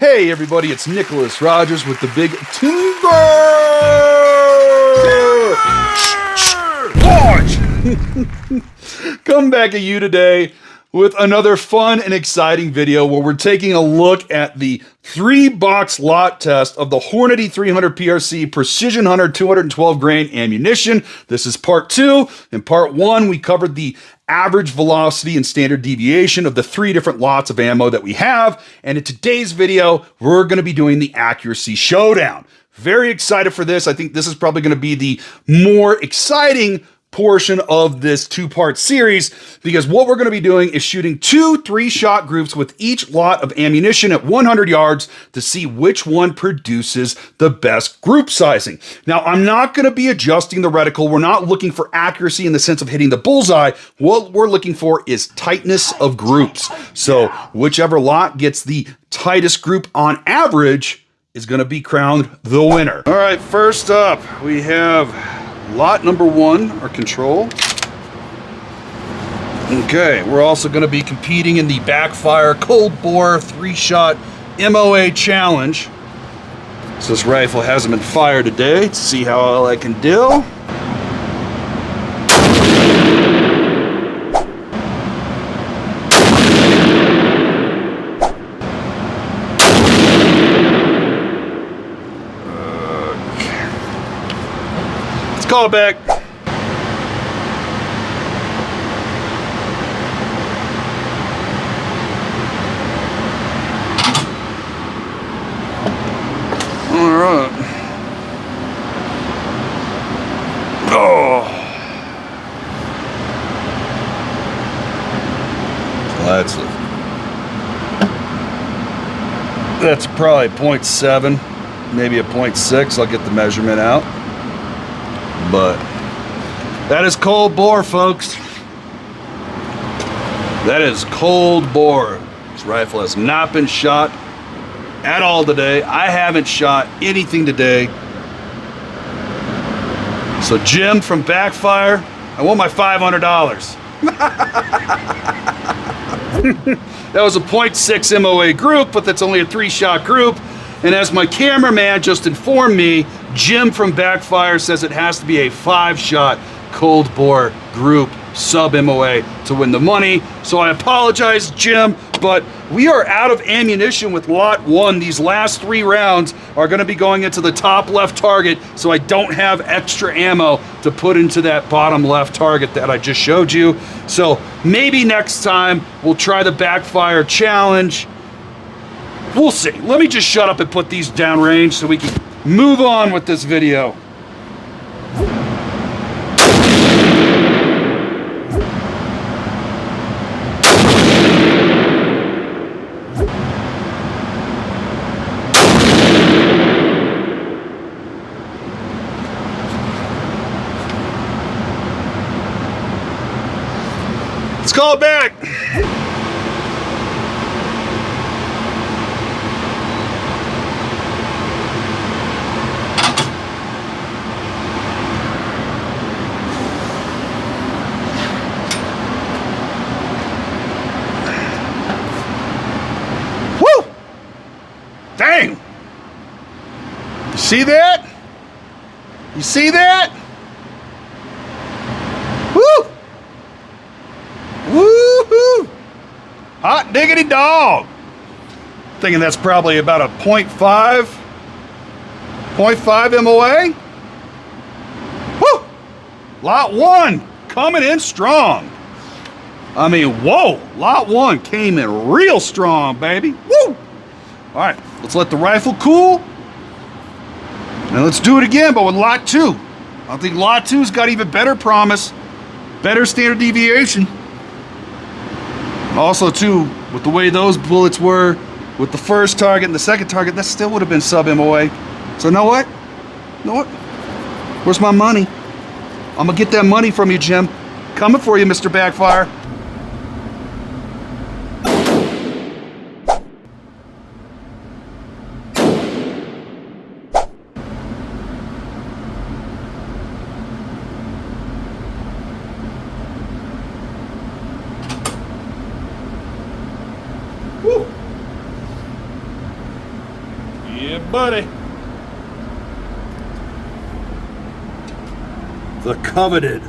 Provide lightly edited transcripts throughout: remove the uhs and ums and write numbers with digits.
Hey everybody, it's Nicholas Rogers with the Big Timber Launch! Come back at you today with another fun and exciting video where we're taking a look at the 3-box lot test of the Hornady 300 PRC Precision Hunter 212 grain ammunition. This is part 2. In part 1, we covered the average velocity and standard deviation of the 3 different lots of ammo that we have. And in today's video, we're going to be doing the accuracy showdown. Very excited for this. I think this is probably going to be the more exciting portion of this 2-part series, because what we're going to be doing is shooting 2 3-shot groups with each lot of ammunition at 100 yards to see which one produces the best group sizing. Now, I'm not going to be adjusting the reticle. We're not looking for accuracy in the sense of hitting the bullseye. What we're looking for is tightness of groups. So whichever lot gets the tightest group on average is going to be crowned the winner. All right, first up, we have lot number 1, or control. Okay, we're also going to be competing in the backfire cold bore 3-shot MOA challenge. So this rifle hasn't been fired today to see how well I can do. Call it back. All right. Oh. That's probably 0.7, maybe a 0.6. I'll get the measurement out. But that is cold bore, folks. That is cold bore. This rifle has not been shot at all today. I haven't shot anything today. So Jim from Backfire, I want my $500. That was a 0.6 MOA group, but that's only a 3-shot group. And as my cameraman just informed me, Jim from Backfire says it has to be a 5-shot cold bore group Sub-MOA to win the money. So I apologize, Jim, but we are out of ammunition with lot 1. These last 3 rounds are going to be going into the top left target, so I don't have extra ammo to put into that bottom left target that I just showed you. So maybe next time we'll try the Backfire challenge. We'll see. Let me just shut up and put these downrange so we can move on with this video. Let's call it back. Dang! You see that? You see that? Woo! Woo-hoo! Hot diggity dog! Thinking that's probably about a 0.5 MOA. Woo! Lot 1 coming in strong. I mean, whoa! Lot 1 came in real strong, baby. Woo! All right, let's let the rifle cool. And let's do it again, but with lot 2. I think lot 2's got even better promise, better standard deviation. Also, too, with the way those bullets were, with the first target and the second target, that still would have been Sub-MOA. So, you know what? You know what? Where's my money? I'm gonna get that money from you, Jim. Coming for you, Mr. Backfire. Yeah, buddy. The coveted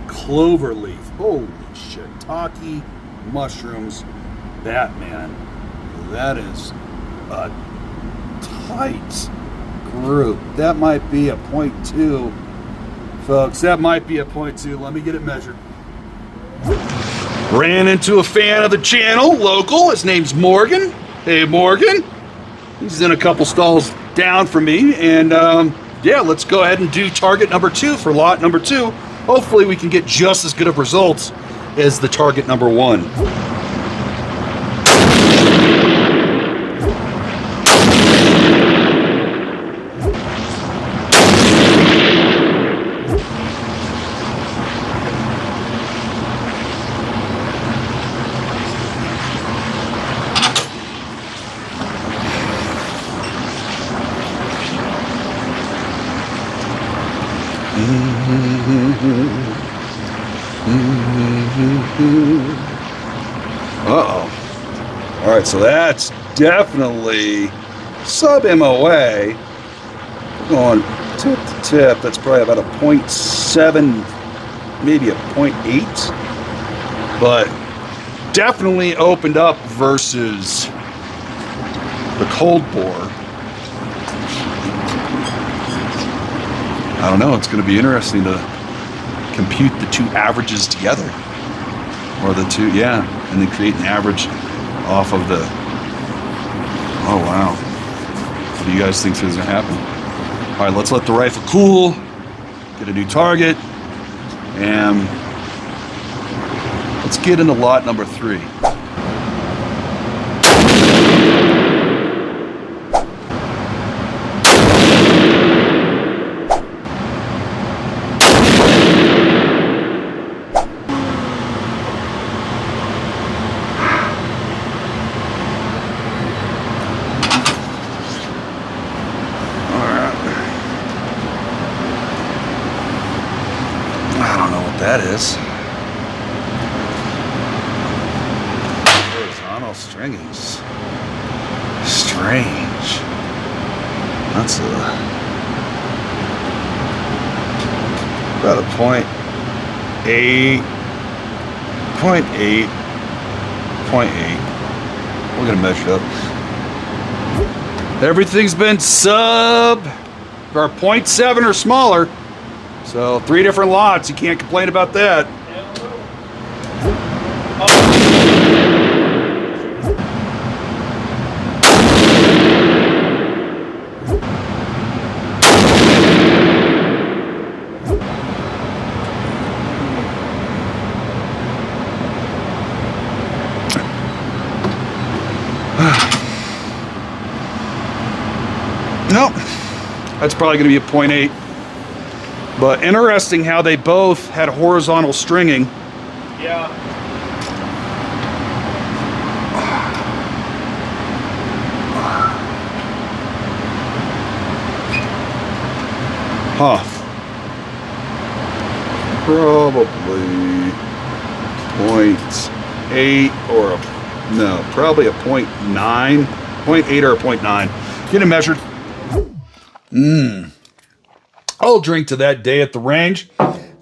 clover leaf. Holy shiitake mushrooms. Batman. That is a tight group. That might be a 0.2. Folks, that might be a 0.2. Let me get it measured. Ran into a fan of the channel, local. His name's Morgan. Hey, Morgan. He's in a couple stalls down from me. And yeah, let's go ahead and do target number 2 for lot number 2. Hopefully we can get just as good of results as the target number 1. Uh-oh. All right, so that's definitely Sub-MOA. Going tip to tip, that's probably about a 0.7, maybe a 0.8. But definitely opened up versus the cold bore. I don't know, it's going to be interesting to compute the two averages together. Or the two, yeah, and then create an average off of the, oh wow. What do you guys think is going to happen? All right, let's let the rifle cool, get a new target, and let's get into lot number 3. That is horizontal stringings. Strange. That's about a 0.8, 0.8, 0.8. We're gonna measure it up. Everything's been sub or 0.7 or smaller. So 3 different lots, you can't complain about that. Nope, that's probably going to be a 0.8. But interesting how they both had horizontal stringing. Yeah. Huh. Probably 0.8 or a, no, probably a 0.9. 0.8 or a 0.9. Get it measured. I'll drink to that day at the range,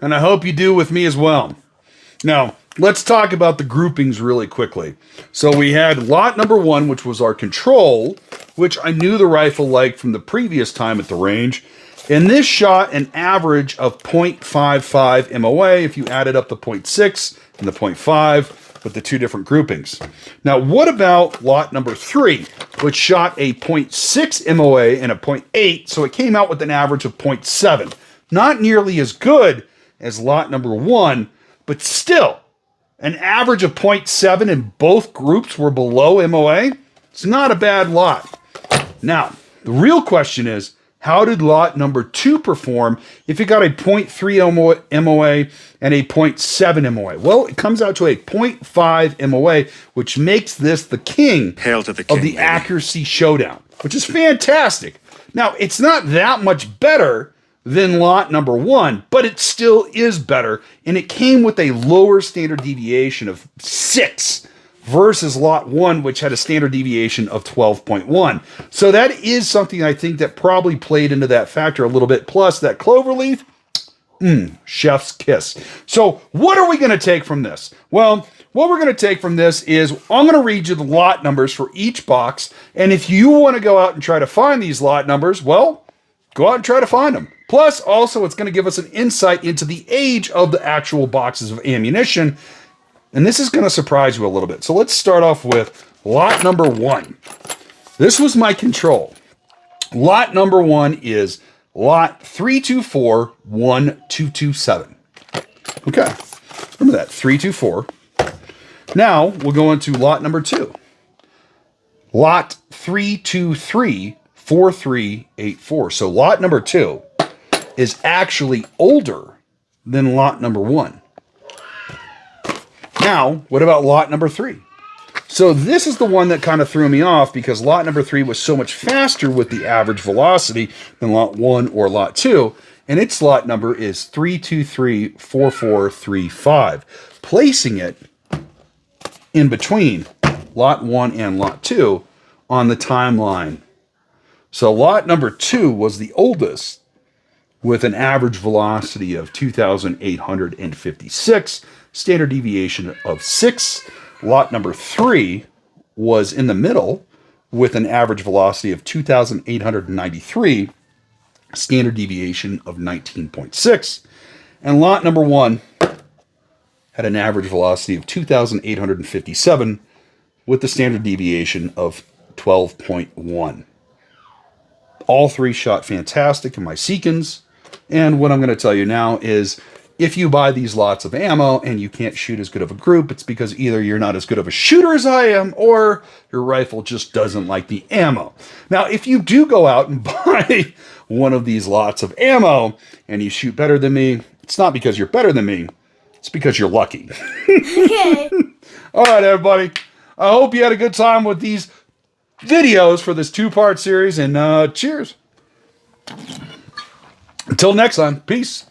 and I hope you do with me as well. Now, let's talk about the groupings really quickly. So we had lot number 1, which was our control, which I knew the rifle liked from the previous time at the range. And this shot an average of 0.55 MOA if you added up the 0.6 and the 0.5 with the 2 different groupings. Now, what about lot number 3, which shot a 0.6 MOA and a 0.8, so it came out with an average of 0.7. Not nearly as good as lot number 1, but still, an average of 0.7 in both groups were below MOA. It's not a bad lot. Now, the real question is, how did lot number 2 perform if it got a 0.3 MOA and a 0.7 MOA? Well, it comes out to a 0.5 MOA, which makes this the king, Hail to the king of the accuracy showdown, which is fantastic. Now, it's not that much better than lot number 1, but it still is better, and it came with a lower standard deviation of 6 versus lot 1, which had a standard deviation of 12.1. So that is something I think that probably played into that factor a little bit. Plus that cloverleaf, chef's kiss. So what are we going to take from this? Well, what we're going to take from this is I'm going to read you the lot numbers for each box. And if you want to go out and try to find these lot numbers, well, go out and try to find them. Plus, also, it's going to give us an insight into the age of the actual boxes of ammunition. And this is going to surprise you a little bit. So let's start off with lot number 1. This was my control. Lot number 1 is lot 3241227. Okay, remember that, 324. Now, we'll go into lot number 2. Lot 3234384. So lot number 2 is actually older than lot number 1. Now, what about lot number 3? So this is the one that kind of threw me off because lot number 3 was so much faster with the average velocity than lot 1 or lot 2. And its lot number is 3234435, placing it in between lot 1 and lot 2 on the timeline. So lot number 2 was the oldest with an average velocity of 2,856, standard deviation of 6. Lot number 3 was in the middle with an average velocity of 2,893, standard deviation of 19.6. And lot number 1 had an average velocity of 2,857 with the standard deviation of 12.1. All 3 shot fantastic in my Seekins. And what I'm going to tell you now is if you buy these lots of ammo and you can't shoot as good of a group, it's because either you're not as good of a shooter as I am or your rifle just doesn't like the ammo. Now, if you do go out and buy one of these lots of ammo and you shoot better than me, it's not because you're better than me. It's because you're lucky. Okay. All right, everybody. I hope you had a good time with these videos for this 2-part series, and cheers. Until next time, peace.